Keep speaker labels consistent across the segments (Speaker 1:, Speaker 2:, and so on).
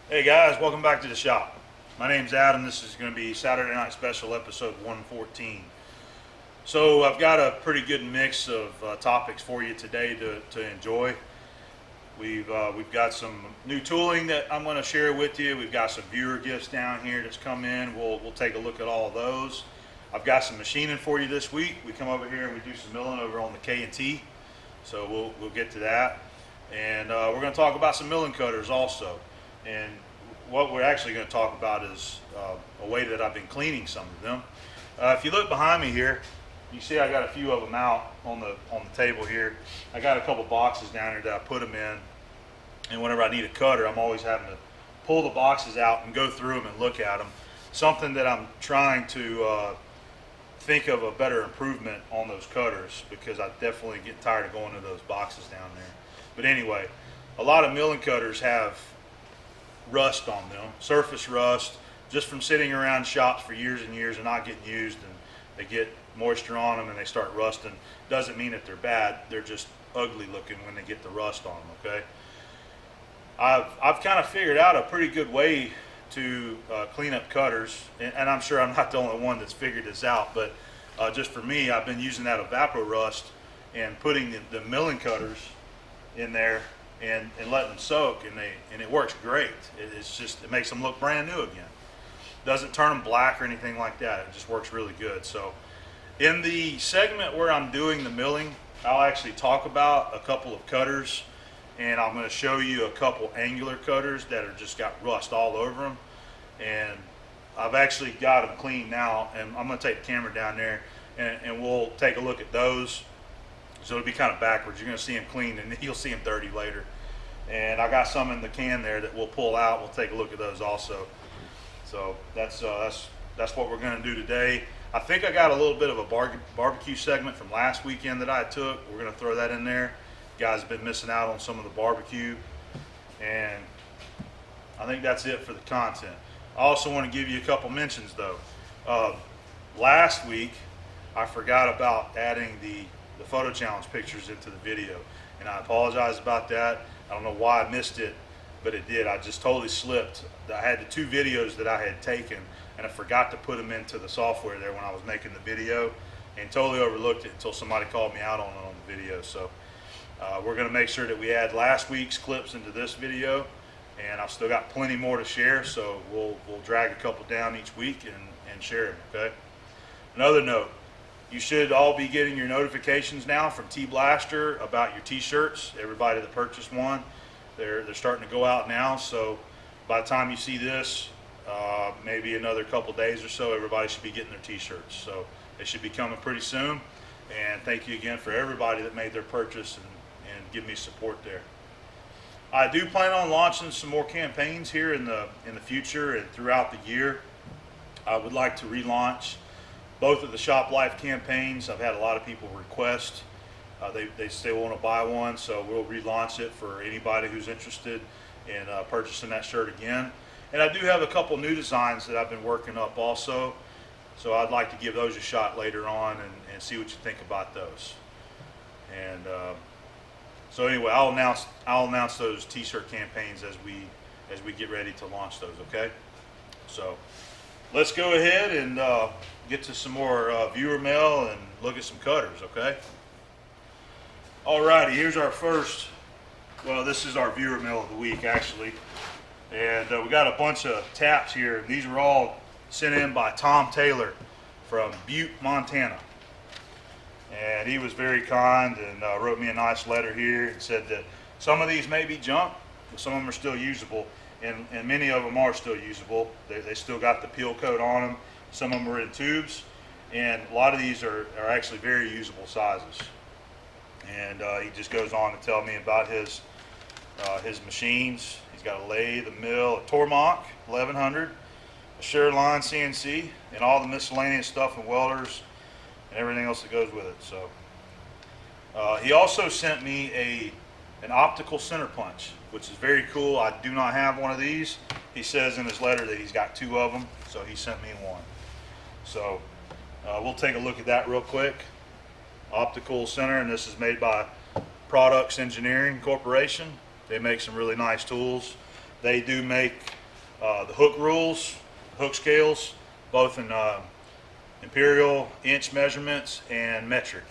Speaker 1: Hey guys, welcome back to the shop. My name's Adam. This is going to be Saturday Night Special episode 114. So I've got a pretty good mix of topics for you today to enjoy. We've got some new tooling that I'm going to share with you. We've got some viewer gifts down here that's come in. We'll take a look at all of those. I've got some machining for you this week. We come over here and we do some milling over on the K&T. So we'll get to that. And we're going to talk about some milling cutters also. And what we're actually going to talk about is a way that I've been cleaning some of them. If you look behind me here, you see I got a few of them out on the table here. I got a couple boxes down here that I put them in, and whenever I need a cutter, I'm always having to pull the boxes out and go through them and look at them. Something that I'm trying to think of a better improvement on those cutters, because I definitely get tired of going to those boxes down there. But anyway, a lot of milling cutters have rust on them, surface rust, just from sitting around shops for years and years and not getting used, and they get moisture on them and they start rusting. Doesn't mean that they're bad, they're just ugly looking when they get the rust on them. Okay, I've kind of figured out a pretty good way to clean up cutters, and I'm sure I'm not the only one that's figured this out, but just for me, I've been using that evapo-rust and putting the milling cutters in there and letting them soak, and it works great. It makes them look brand new again. Doesn't turn them black or anything like that. It just works really good. So in the segment where I'm doing the milling, I'll actually talk about a couple of cutters, and I'm going to show you a couple angular cutters that are just got rust all over them. And I've actually got them clean now, and I'm going to take the camera down there and we'll take a look at those. So it'll be kind of backwards. You're going to see them clean and you'll see them dirty later. And I got some in the can there that we'll pull out. We'll take a look at those also. So that's what we're going to do today. I think I got a little bit of a barbecue segment from last weekend that I took. We're going to throw that in there. You guys have been missing out on some of the barbecue. And I think that's it for the content. I also want to give you a couple mentions though. Last week, I forgot about adding the photo challenge pictures into the video, and I apologize about that. I don't know why I missed it, but it did. I just totally slipped. I had the two videos that I had taken, and I forgot to put them into the software there when I was making the video, and totally overlooked it until somebody called me out on it on the video. So we're going to make sure that we add last week's clips into this video, and I've still got plenty more to share, so we'll drag a couple down each week and share them. Okay. Another note, you should all be getting your notifications now from T-Blaster about your t-shirts. Everybody that purchased one, they're starting to go out now. So by the time you see this, maybe another couple days or so, everybody should be getting their t-shirts. So they should be coming pretty soon. And thank you again for everybody that made their purchase and give me support there. I do plan on launching some more campaigns here in the future and throughout the year. I would like to relaunch both of the Shop Life campaigns. I've had a lot of people request. They still want to buy one, so we'll relaunch it for anybody who's interested in purchasing that shirt again. And I do have a couple new designs that I've been working up also, so I'd like to give those a shot later on and see what you think about those. And so anyway, I'll announce those t-shirt campaigns as we get ready to launch those. Okay, so let's go ahead and get to some more viewer mail and look at some cutters. Okay. Alrighty, here's our first. Well, this is our viewer mail of the week actually, and we got a bunch of taps here. These were all sent in by Tom Taylor from Butte, Montana, and he was very kind and wrote me a nice letter here and said that some of these may be junk, but some of them are still usable, and many of them are still usable. They still got the peel coat on them. Some of them are in tubes, and a lot of these are actually very usable sizes. And he just goes on to tell me about his machines. He's got a lathe, a mill, a Tormach 1100, a Sureline CNC, and all the miscellaneous stuff and welders and everything else that goes with it. So he also sent me an optical center punch, which is very cool. I do not have one of these. He says in his letter that he's got two of them, so he sent me one. So we'll take a look at that real quick. Optical center, and this is made by Products Engineering Corporation. They make some really nice tools. they do make the hook rules, hook scales, both in imperial, inch measurements, and metric.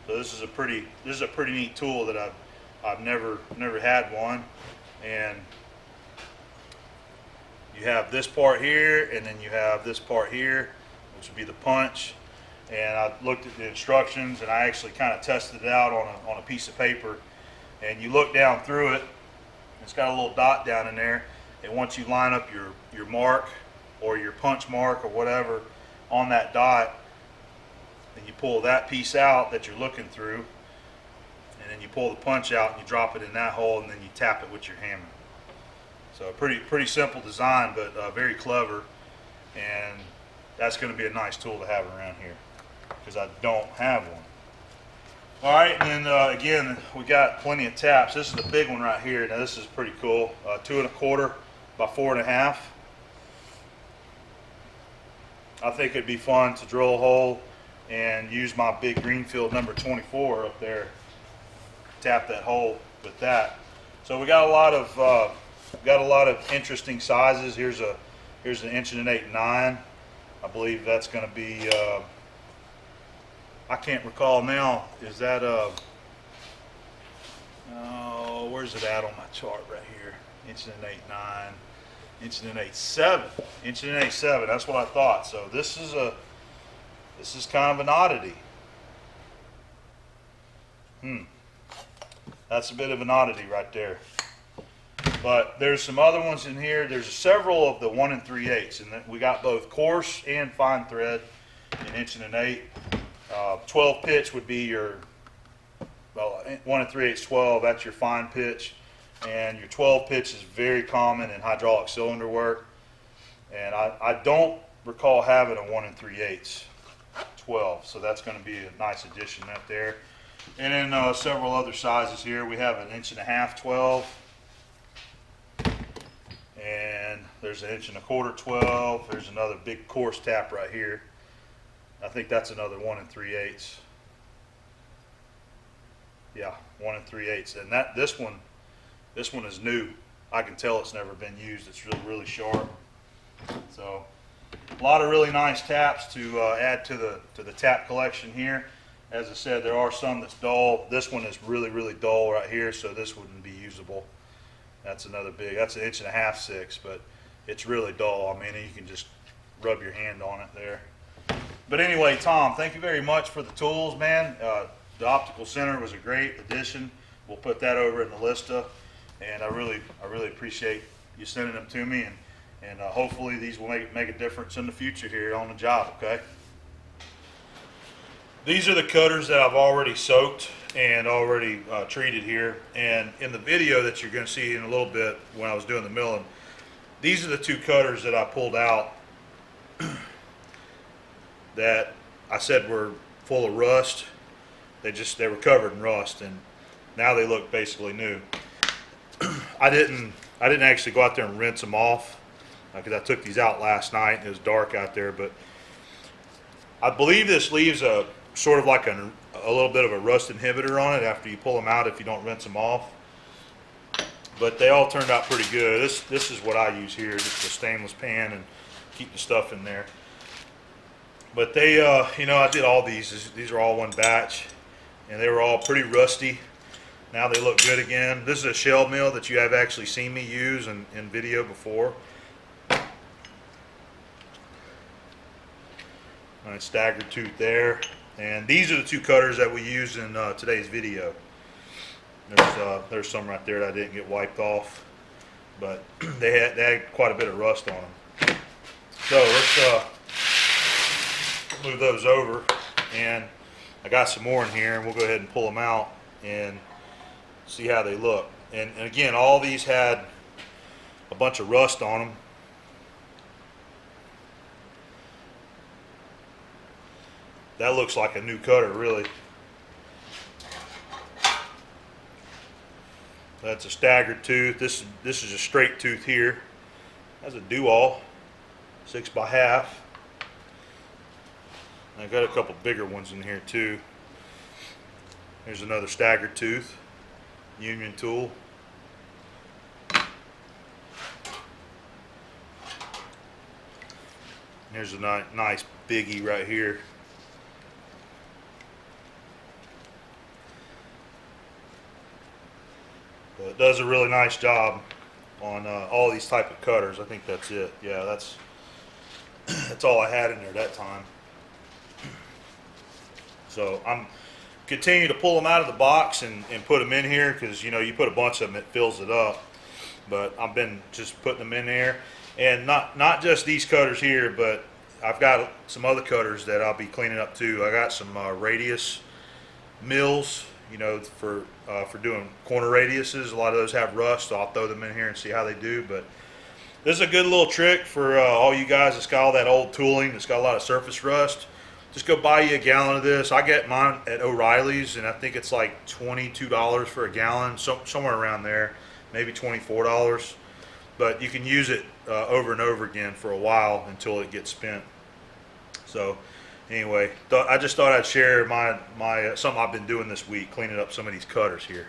Speaker 1: So this is a pretty neat tool that I've never had one. And you have this part here, and then you have this part here, which would be the punch. And I looked at the instructions, and I actually kind of tested it out on a piece of paper. And you look down through it, it's got a little dot down in there. And once you line up your mark or your punch mark or whatever on that dot, then you pull that piece out that you're looking through, and then you pull the punch out and you drop it in that hole, and then you tap it with your hammer. So pretty simple design, but very clever, and that's going to be a nice tool to have around here because I don't have one. All right, and then again, we got plenty of taps. This is the big one right here. Now this is pretty cool. 2 1/4 by 4 1/2. I think it'd be fun to drill a hole and use my big Greenfield number 24 up there, tap that hole with that. So we got a lot of interesting sizes. Here's an 1 1/8-9. I believe that's going to be I can't recall now. Is that where's it at on my chart right here? 1 1/8-9, 1 1/8-7, 1 1/8-7. That's what I thought. So this is kind of an oddity. That's a bit of an oddity right there. But there's some other ones in here. There's several of the 1 3/8, and we got both coarse and fine thread in 1 1/8. 12 pitch would be your 1 3/8 12. That's your fine pitch, and your 12 pitch is very common in hydraulic cylinder work. And I don't recall having a 1 3/8 12, so that's going to be a nice addition up there. And then several other sizes here. We have an 1 1/2 12, and there's an 1 1/4 12. There's another big coarse tap right here. I think that's another 1 3/8. Yeah, 1 3/8. And this one is new. I can tell it's never been used. It's really sharp. So a lot of really nice taps to add to the tap collection here. As I said, there are some that's dull. This one is really dull right here, so this wouldn't be usable. That's another big. That's an 1 1/2 6, but it's really dull. I mean, you can just rub your hand on it there. But anyway, Tom, thank you very much for the tools, man. The Optical Center was a great addition. We'll put that over in the lista, and I really appreciate you sending them to me, and hopefully these will make a difference in the future here on the job. Okay. These are the cutters that I've already soaked and already treated here. And in the video that you're going to see in a little bit when I was doing the milling, these are the 2 cutters that I pulled out that I said were full of rust. They were covered in rust, and now they look basically new. I didn't actually go out there and rinse them off because I took these out last night and it was dark out there, but I believe this leaves a sort of like a little bit of a rust inhibitor on it after you pull them out if you don't rinse them off. But they all turned out pretty good. This is what I use here, just a stainless pan, and keep the stuff in there. But they, I did all these. These are all one batch, and they were all pretty rusty. Now they look good again. This is a shell mill that you have actually seen me use in video before. Nice staggered tooth there. And these are the 2 cutters that we used in today's video. There's some right there that I didn't get wiped off, but they had quite a bit of rust on them. So let's move those over, and I got some more in here, and we'll go ahead and pull them out and see how they look. And again, all these had a bunch of rust on them. That looks like a new cutter, really. That's a staggered tooth. This is a straight tooth here. That's a do-all, 6 by 1/2. I got a couple bigger ones in here too. Here's another staggered tooth, union tool. Here's a nice biggie right here. But it does a really nice job on all these type of cutters. I think that's it. Yeah, that's all I had in there that time. So I'm continue to pull them out of the box and put them in here, because you know, you put a bunch of them, it fills it up. But I've been just putting them in there, and not just these cutters here, but I've got some other cutters that I'll be cleaning up too. I got some radius mills, you know, for doing corner radiuses. A lot of those have rust, so I'll throw them in here and see how they do. But this is a good little trick for all you guys that's got all that old tooling that's got a lot of surface rust. Just go buy you a gallon of this. I get mine at O'Reilly's, and I think it's like $22 for a gallon, somewhere around there, maybe $24. But you can use it over and over again for a while until it gets spent. So anyway, I just thought I'd share my something I've been doing this week, cleaning up some of these cutters here.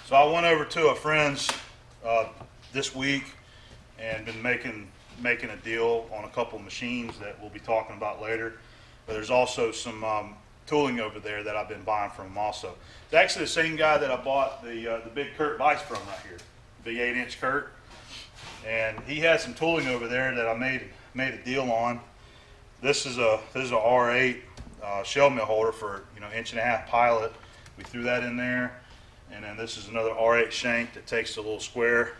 Speaker 1: So I went over to a friend's this week and been making a deal on a couple machines that we'll be talking about later. But there's also some tooling over there that I've been buying from him also. It's actually the same guy that I bought the big Kurt vise from right here, big 8-inch Kurt. And he has some tooling over there that I made a deal on. This is a R8 shell mill holder for, you know, 1.5-inch pilot. We threw that in there. And then this is another R8 shank that takes the little square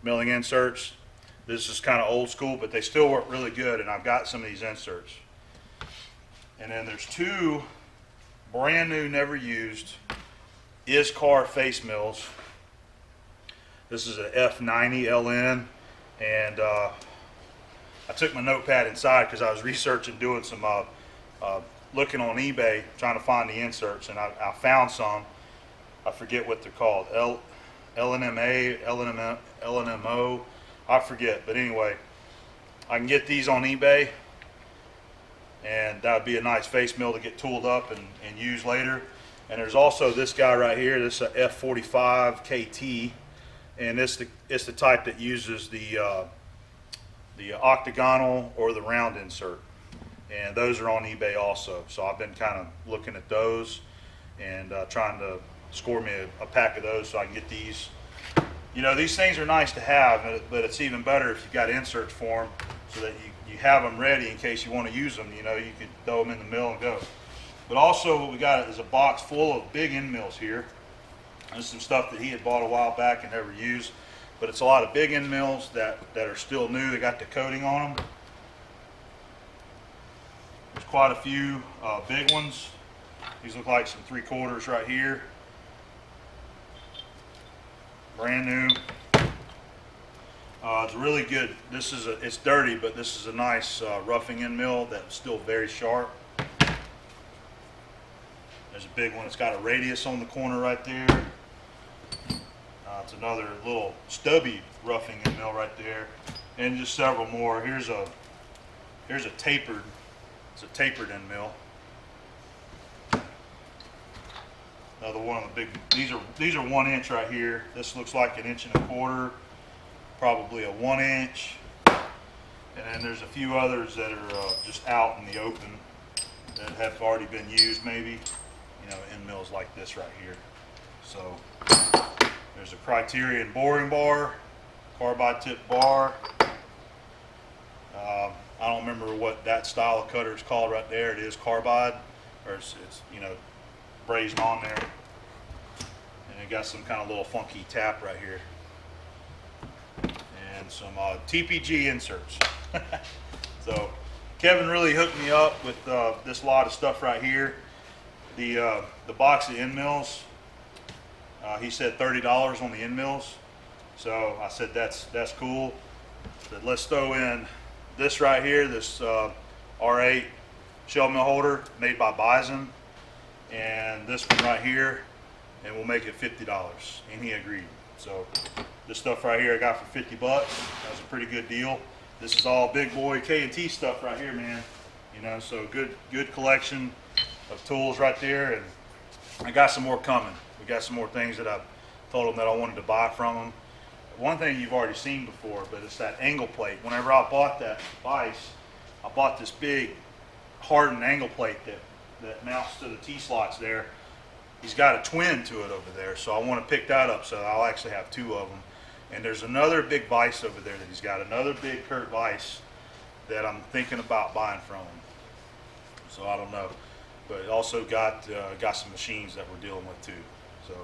Speaker 1: milling inserts. This is kind of old school, but they still work really good, and I've got some of these inserts. And then there's two brand new, never used ISCAR face mills. This is an F90 LN, and I took my notepad inside because I was researching, doing some looking on eBay, trying to find the inserts, and I found some. I forget what they're called, LNMA, LNMO, I forget, but anyway, I can get these on eBay, and that would be a nice face mill to get tooled up and use later. And there's also this guy right here. This is a F45 KT, and it's the type that uses the octagonal or the round insert, and those are on eBay also. So I've been kind of looking at those and trying to score me a pack of those so I can get these. You know, these things are nice to have, but it's even better if you've got inserts for them, so that you have them ready in case you want to use them. You know, you could throw them in the mill and go. But also what we got is a box full of big end mills here. There's some stuff that he had bought a while back and never used, but it's a lot of big end mills that are still new. They got the coating on them. There's quite a few big ones. These look like some 3/4 right here. Brand new. It's really good. It's dirty, but this is a nice roughing end mill that's still very sharp. There's a big one. It's got a radius on the corner right there. It's another little stubby roughing end mill right there, and just several more. Here's a tapered. It's a tapered end mill. Another one of the big. These are 1 inch right here. This looks like 1 1/4 inch, probably a 1 inch. And then there's a few others that are just out in the open that have already been used, maybe. You know, end mills like this right here. So there's a Criterion boring bar, carbide tip bar. I don't remember what that style of cutter is called right there. It is carbide, or it's you know, brazen on there, and it got some kind of little funky tap right here, and some TPG inserts. So Kevin really hooked me up with this lot of stuff right here. The box of end mills, he said $30 on the end mills, so I said that's cool. But let's throw in this right here, this R8 shell mill holder made by Bison, and this one right here, and we'll make it $50, and he agreed. So this stuff right here I got for $50. That was a pretty good deal. This is all big boy K&T stuff right here, man. You know, so good collection of tools right there, and I got some more coming. We got some more things that I've told them that I wanted to buy from them. One thing you've already seen before, but it's that angle plate. Whenever I bought that vise, I bought this big hardened angle plate that mounts to the T-slots there. He's got a twin to it over there, so I want to pick that up, so I'll actually have two of them. And there's another big vise over there that he's got, another big Kurt vise that I'm thinking about buying from him. So I don't know, but also got some machines that we're dealing with too. So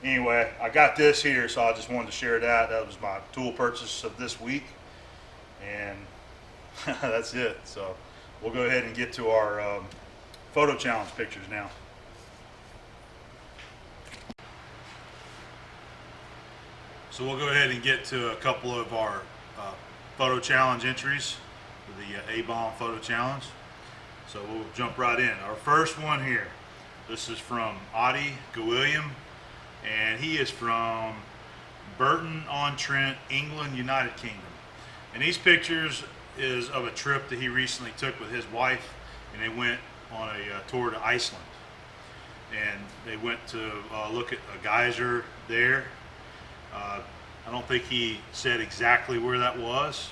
Speaker 1: anyway, I got this here, so I just wanted to share that. That was my tool purchase of this week, and that's it. So we'll go ahead and get to our photo challenge pictures now. So we'll go ahead and get to a couple of our photo challenge entries for the A-Bomb photo challenge. So we'll jump right in. Our first one here, this is from Adi Gawilliam, and he is from Burton-on-Trent, England, United Kingdom. And these pictures is of a trip that he recently took with his wife, and they went on a tour to Iceland. And they went to look at a geyser there. I don't think he said exactly where that was,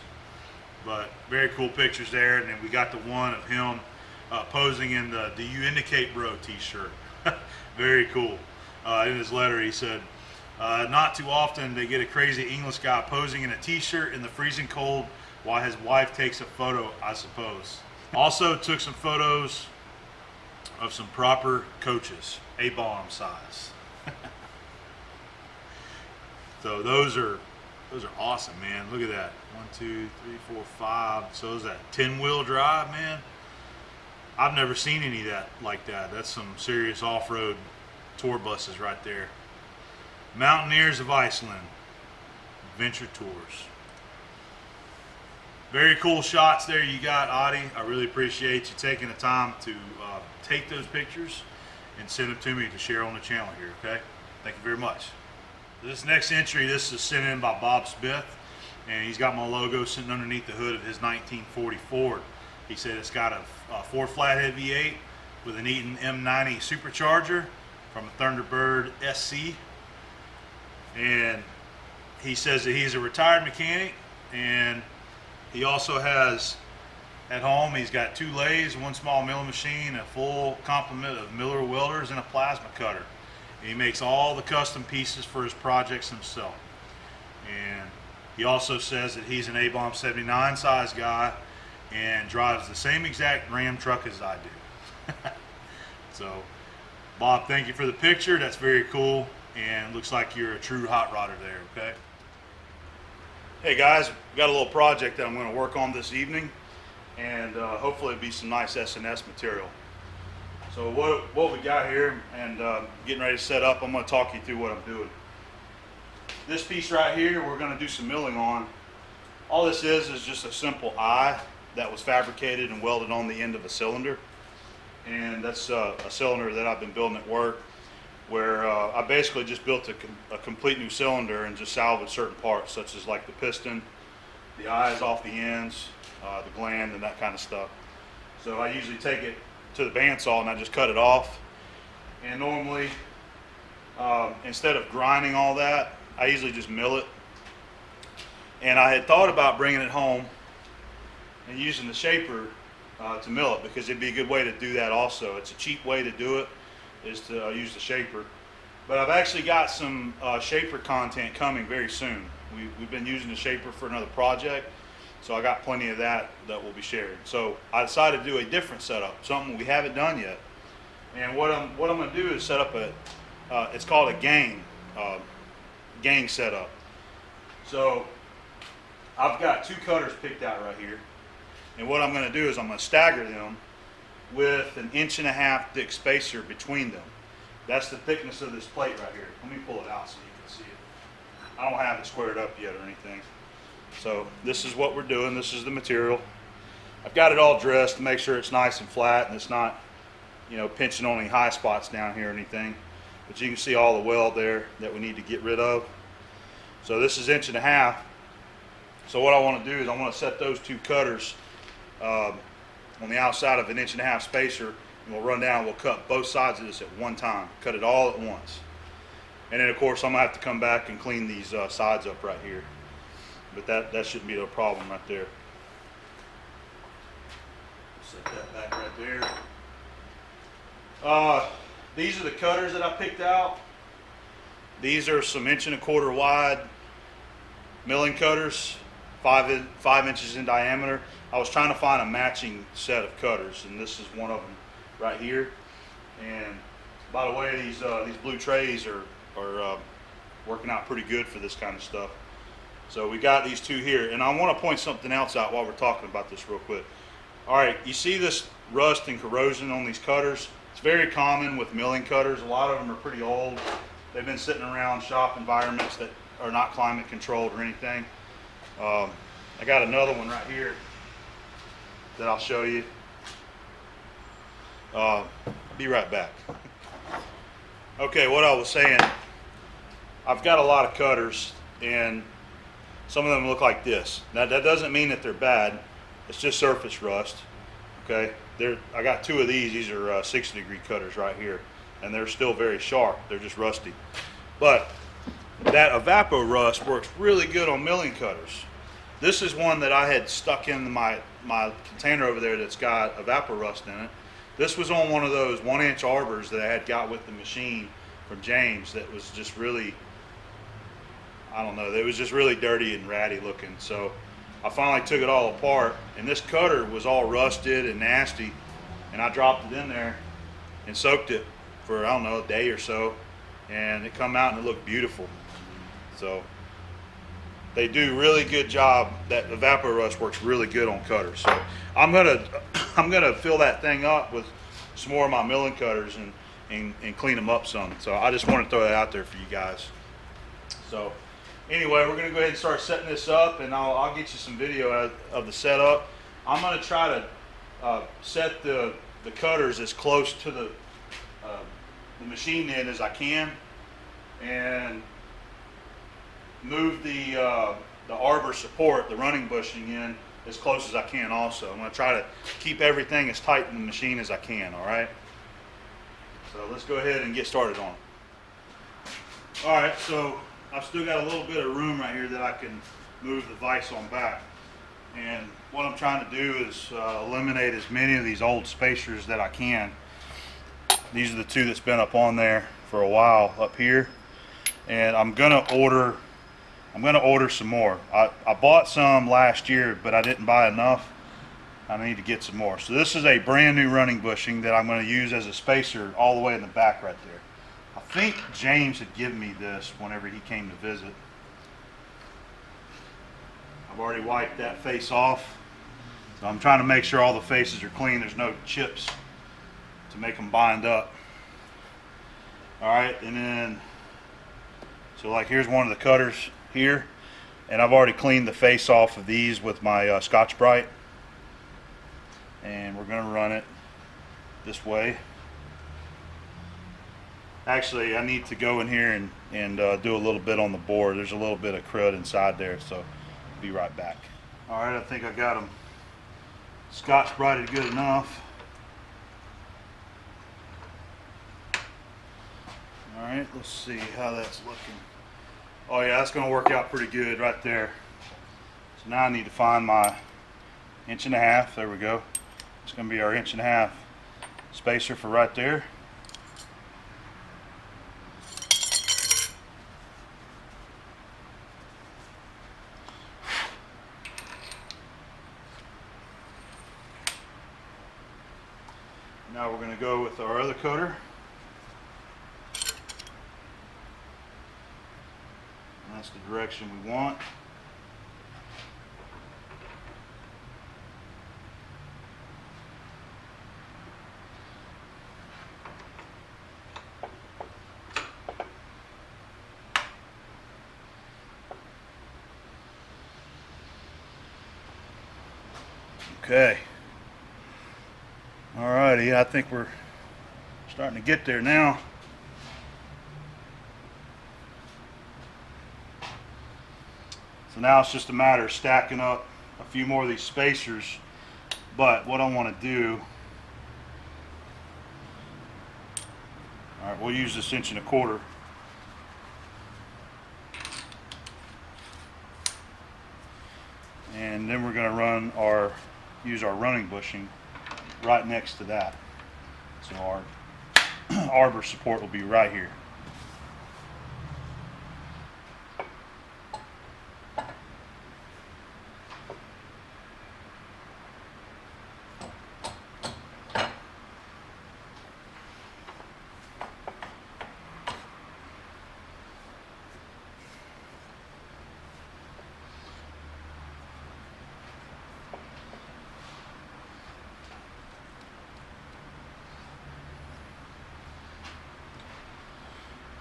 Speaker 1: but very cool pictures there. And then we got the one of him posing in the "Do You Indicate Bro" t-shirt. Very cool. In his letter he said, not too often they get a crazy English guy posing in a t-shirt in the freezing cold while his wife takes a photo, I suppose. Also took some photos of some proper coaches, A-Bomb size. So those are awesome, man. Look at that. 1, 2, 3, 4, 5. So is that 10-wheel drive, man? I've never seen any of that like that. That's some serious off-road tour buses right there. Mountaineers of Iceland, Adventure Tours. Very cool shots there you got, Adi. I really appreciate you taking the time to take those pictures and send them to me to share on the channel here, okay? Thank you very much. This next entry, this is sent in by Bob Smith, and he's got my logo sitting underneath the hood of his 1940 Ford. He said it's got a 4 flathead V8 with an Eaton M90 supercharger from a Thunderbird SC. And he says that he's a retired mechanic, and he also has at home, he's got 2 lathes, 1 small milling machine, a full complement of Miller welders, and a plasma cutter. And he makes all the custom pieces for his projects himself. And he also says that he's an A-Bomb 79 size guy and drives the same exact Ram truck as I do. So, Bob, thank you for the picture. That's very cool, and looks like you're a true hot rodder there, okay? Hey guys, we got a little project that I'm going to work on this evening, and hopefully it'll be some nice S&S material. So what we got here, and getting ready to set up, I'm going to talk you through what I'm doing. This piece right here, we're going to do some milling on. All this is just a simple eye that was fabricated and welded on the end of a cylinder. And that's a cylinder that I've been building at work, where I basically just built a complete new cylinder and just salvaged certain parts, such as like the piston, the eyes off the ends, the gland, and that kind of stuff. So I usually take it to the bandsaw and I just cut it off. And normally, instead of grinding all that, I usually just mill it. And I had thought about bringing it home and using the shaper to mill it, because it'd be a good way to do that also. It's a cheap way to do it, is to use the shaper. But I've actually got some shaper content coming very soon. We've been using the shaper for another project, so I got plenty of that will be shared. So I decided to do a different setup, something we haven't done yet. And what I'm going to do is set up it's called a gang setup. So I've got 2 cutters picked out right here, and what I'm going to do is I'm going to stagger them with an 1.5 thick spacer between them. That's the thickness of this plate right here. Let me pull it out so you can see it. I don't have it squared up yet or anything. So this is what we're doing. This is the material. I've got it all dressed to make sure it's nice and flat and it's not, you know, pinching on any high spots down here or anything. But you can see all the weld there that we need to get rid of. So this is 1.5 inches. So what I want to do is I want to set those 2 cutters on the outside of an 1.5 inch spacer and we'll run down, we'll cut both sides of this at one time, cut it all at once. And then of course I'm gonna have to come back and clean these sides up right here. But that shouldn't be no problem right there. Set that back right there. These are the cutters that I picked out. These are some 1¼ inch wide milling cutters, 5 inches in diameter. I was trying to find a matching set of cutters, and this is one of them right here. And by the way, these blue trays are working out pretty good for this kind of stuff. So we got these two here, and I want to point something else out while we're talking about this real quick. All right, you see this rust and corrosion on these cutters? It's very common with milling cutters. A lot of them are pretty old. They've been sitting around shop environments that are not climate controlled or anything. I got another one right here that I'll show you. Be right back. Okay, what I was saying, I've got a lot of cutters, and some of them look like this. Now that doesn't mean that they're bad. It's just surface rust. Okay, I got two of these. These are 60-degree cutters right here, and they're still very sharp. They're just rusty. But that evapo-rust works really good on milling cutters. This is one that I had stuck in my container over there that's got evapo-rust in it. This was on one of those 1-inch arbors that I had got with the machine from James that was just really, I don't know, it was just really dirty and ratty looking. So I finally took it all apart, and this cutter was all rusted and nasty, and I dropped it in there and soaked it for, I don't know, a day or so, and it come out and it looked beautiful. So they do really good job. That evapo-rust works really good on cutters. So I'm gonna fill that thing up with some more of my milling cutters and clean them up some. So I just want to throw that out there for you guys. So anyway, we're gonna go ahead and start setting this up, and I'll get you some video of the setup. I'm gonna try to set the cutters as close to the machine end as I can, and move the arbor support, the running bushing in as close as I can also. I'm going to try to keep everything as tight in the machine as I can, all right? So let's go ahead and get started on it. All right, so I've still got a little bit of room right here that I can move the vise on back. And what I'm trying to do is eliminate as many of these old spacers that I can. These are the two that's been up on there for a while up here. And I'm gonna order some more. I bought some last year, but I didn't buy enough. I need to get some more. So this is a brand new running bushing that I'm going to use as a spacer all the way in the back right there. I think James had given me this whenever he came to visit. I've already wiped that face off. So I'm trying to make sure all the faces are clean. There's no chips to make them bind up. All right, and then, so like here's one of the cutters here, and I've already cleaned the face off of these with my Scotch-Brite, and we're going to run it this way. Actually, I need to go in here and do a little bit on the board. There's a little bit of crud inside there, so I'll be right back. All right, I think I got them Scotch-Brited good enough. All right, let's see how that's looking. Oh yeah, that's going to work out pretty good right there. So now I need to find my 1.5 inches. There we go. It's going to be our 1.5 inches spacer for right there. Now we're going to go with our other cutter. That's the direction we want. Okay. Alrighty, I think we're starting to get there now. So now it's just a matter of stacking up a few more of these spacers. But what I want to do Alright, we'll use this 1.25 inches. And then we're going to use our running bushing right next to that. So our arbor support will be right here.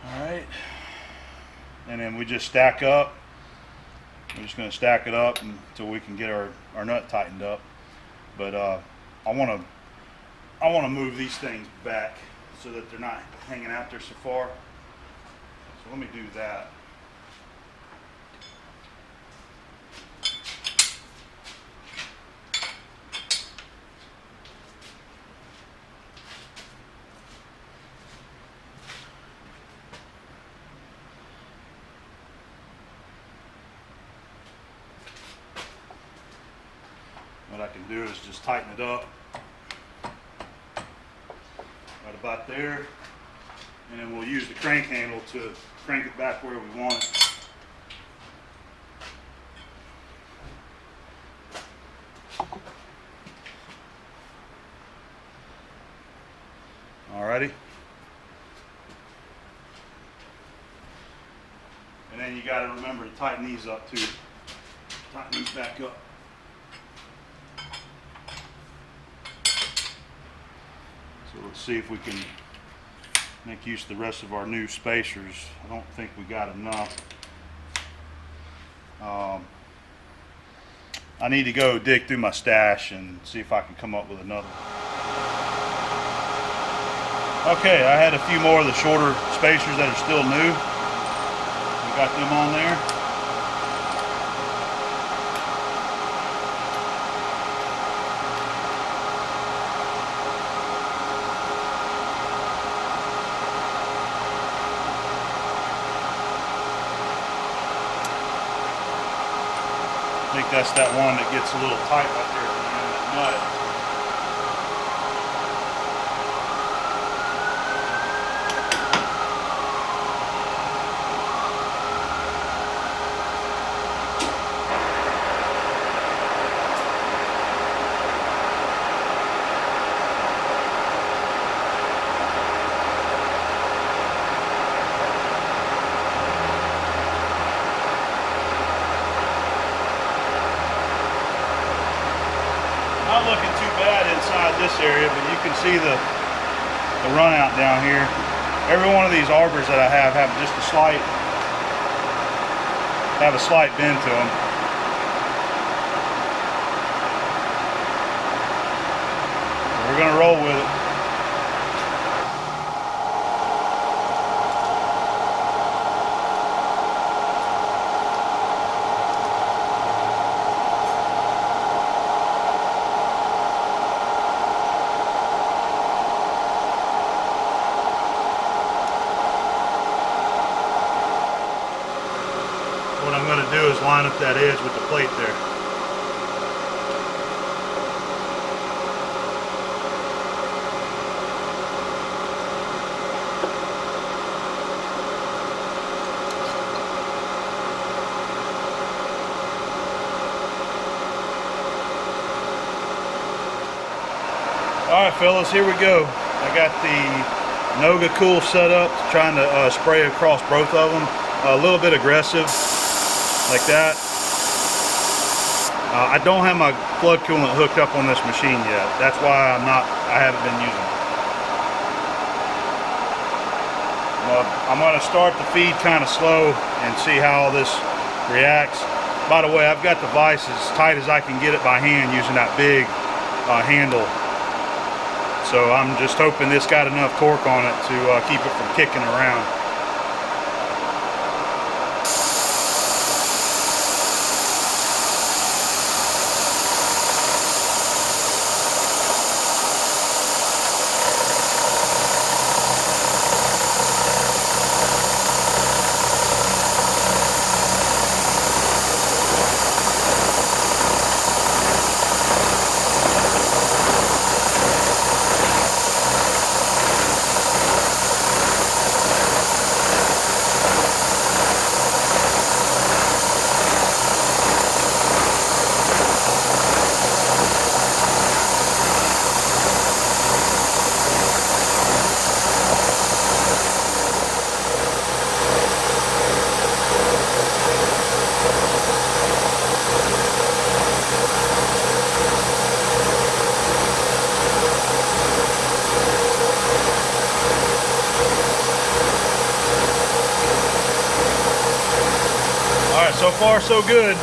Speaker 1: Alright, and then we just stack up. We're just going to stack it up until we can get our nut tightened up. But I want to move these things back so that they're not hanging out there so far. So let me do that. What I can do is just tighten it up right about there, and then we'll use the crank handle to crank it back where we want it. Alrighty. And then you got to remember to tighten these up too. Tighten these back up. So let's see if we can make use of the rest of our new spacers. I don't think we got enough. I need to go dig through my stash and see if I can come up with another. Okay, I had a few more of the shorter spacers that are still new. We got them on there. I think that's that one that gets a little tight right there at the end of that nut. Not looking too bad inside this area, but you can see the run out down here. Every one of these arbors that I have just a slight bend to them. So we're going to roll with it. What I'm going to do is line up that edge with the plate there. Alright fellas, here we go. I got the Noga Cool set up, trying to spray across both of them. A little bit aggressive, like that. I don't have my flood coolant hooked up on this machine yet. That's why I haven't been using it. I'm going to start the feed kind of slow and see how this reacts. By the way, I've got the vise as tight as I can get it by hand using that big handle. So I'm just hoping this got enough torque on it to keep it from kicking around. right, so far so good.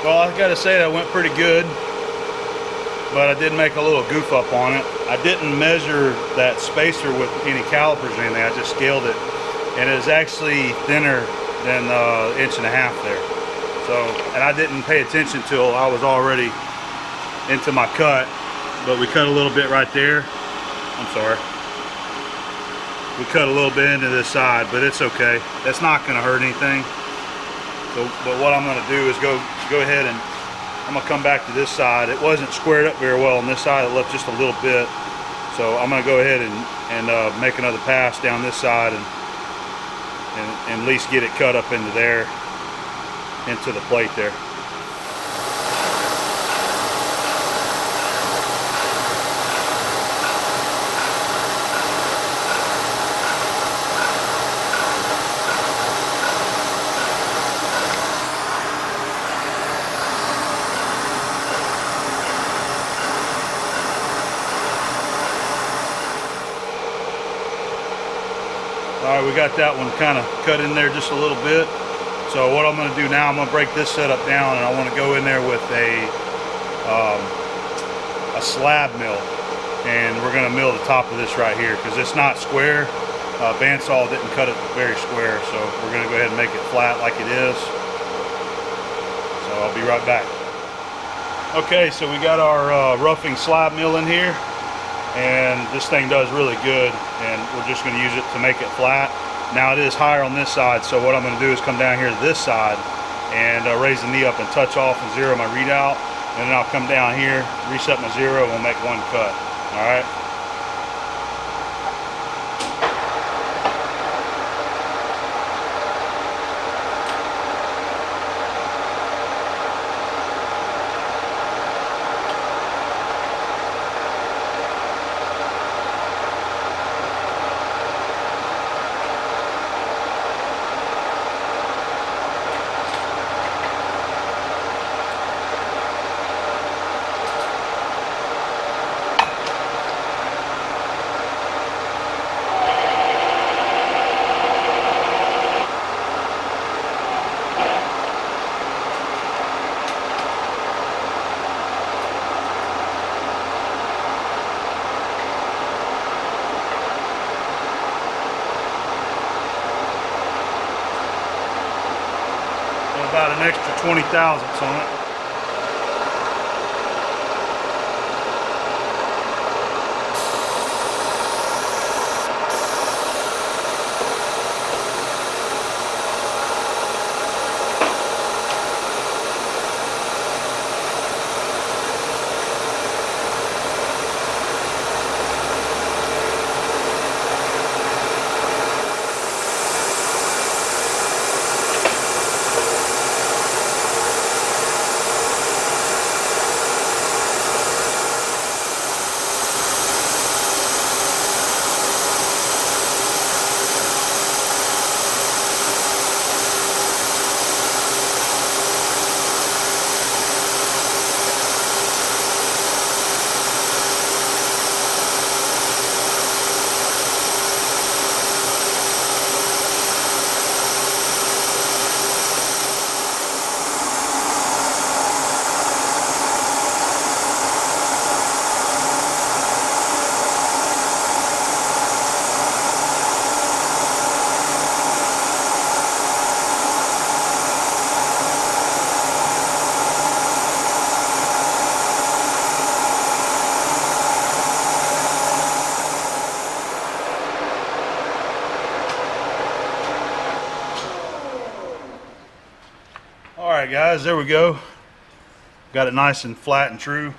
Speaker 1: Well, I gotta say that went pretty good, but I did make a little goof up on it. I didn't measure that spacer with any calipers or anything. I just scaled it, and it is actually thinner than an inch and a half there. So, and I didn't pay attention till I was already into my cut, but we cut a little bit right there. I'm sorry. We cut a little bit into this side, but it's okay. That's not gonna hurt anything. So, but what I'm gonna do is go ahead and I'm gonna come back to this side. It wasn't squared up very well on this side. It left just a little bit. So I'm gonna go ahead and make another pass down this side and at least get it cut up into there, into the plate there. All right, we got that one kind of cut in there just a little bit. So what I'm going to do now, I'm going to break this setup down, and I want to go in there with a slab mill, and we're going to mill the top of this right here because it's not square. Bandsaw didn't cut it very square, so we're going to go ahead and make it flat like it is. So I'll be right back. Okay, so we got our roughing slab mill in here. And this thing does really good, and we're just going to use it to make it flat. Now it is higher on this side, so what I'm going to do is come down here to this side and raise the knee up and touch off and zero my readout, and then I'll come down here, reset my zero, and we'll make one cut. All right. about an extra 20 thousandths on it. Alright guys, there we go. Got it nice and flat and true.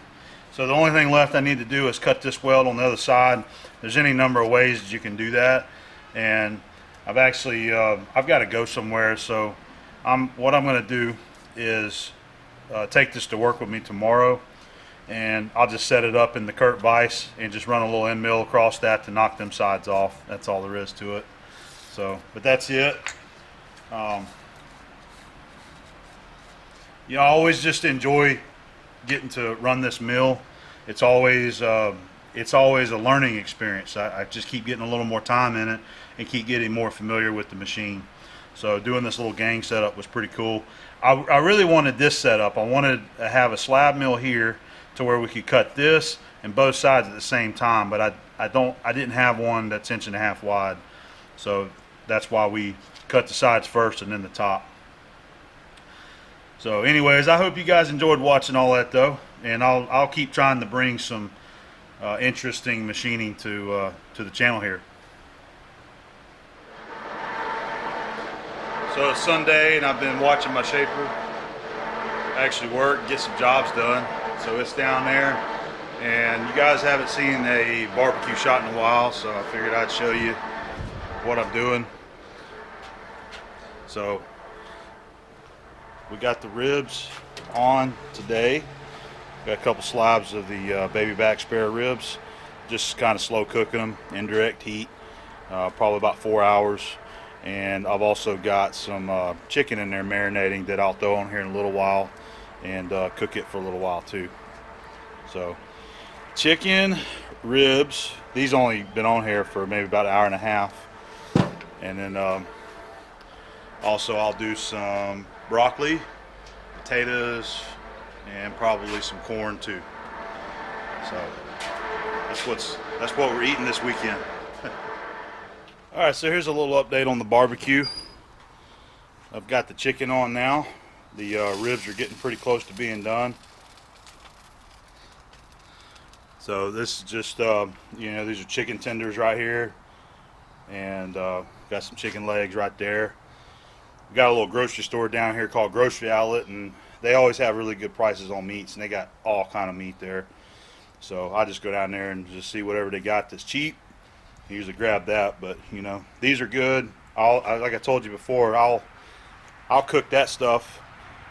Speaker 1: So the only thing left I need to do is cut this weld on the other side. There's any number of ways that you can do that. And I've actually, I've got to go somewhere. So what I'm going to do is take this to work with me tomorrow. And I'll just set it up in the Kurt vise and just run a little end mill across that to knock them sides off. That's all there is to it. So, but that's it. You know, I always just enjoy getting to run this mill. It's always a learning experience. I just keep getting a little more time in it and keep getting more familiar with the machine. So doing this little gang setup was pretty cool. I really wanted this setup. I wanted to have a slab mill here to where we could cut this and both sides at the same time, but I didn't have one that's 1.5 inches wide. So that's why we cut the sides first and then the top. So anyways, I hope you guys enjoyed watching all that though, and I'll keep trying to bring some interesting machining to the channel here. So it's Sunday and I've been watching my shaper actually work, get some jobs done. So it's down there, and you guys haven't seen a barbecue shot in a while, so I figured I'd show you what I'm doing. So we got the ribs on today. Got a couple slabs of the baby back spare ribs. Just kind of slow cooking them, indirect heat, probably about 4 hours. And I've also got some chicken in there marinating that I'll throw on here in a little while and cook it for a little while too. So chicken, ribs, these only been on here for maybe about 1.5 hours. And then also I'll do some broccoli, potatoes, and probably some corn too. So that's what we're eating this weekend. Alright, so here's a little update on the barbecue. I've got the chicken on now. The ribs are getting pretty close to being done. So this is just you know, these are chicken tenders right here, and got some chicken legs right there. We got a little grocery store down here called Grocery Outlet, and they always have really good prices on meats, and they got all kind of meat there. So I just go down there and just see whatever they got that's cheap. I usually grab that, but you know, these are good. Like I told you before, I'll cook that stuff,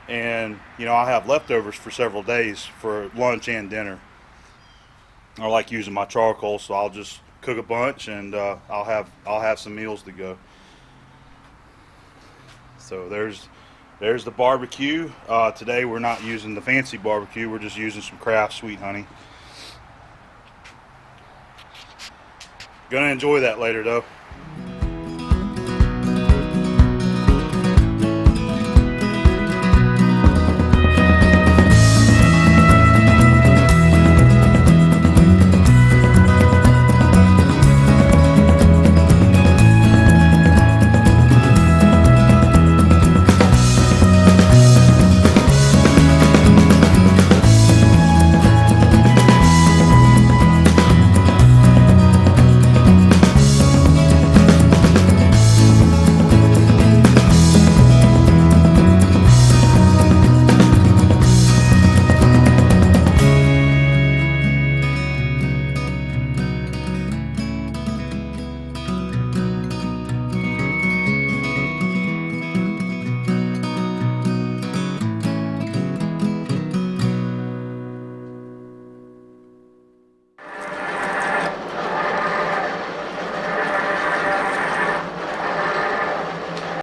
Speaker 1: and you know, I'll have leftovers for several days for lunch and dinner. I like using my charcoal, so I'll just cook a bunch, and I'll have some meals to go. So there's the barbecue. Today we're not using the fancy barbecue, we're just using some Kraft sweet honey. Gonna enjoy that later though.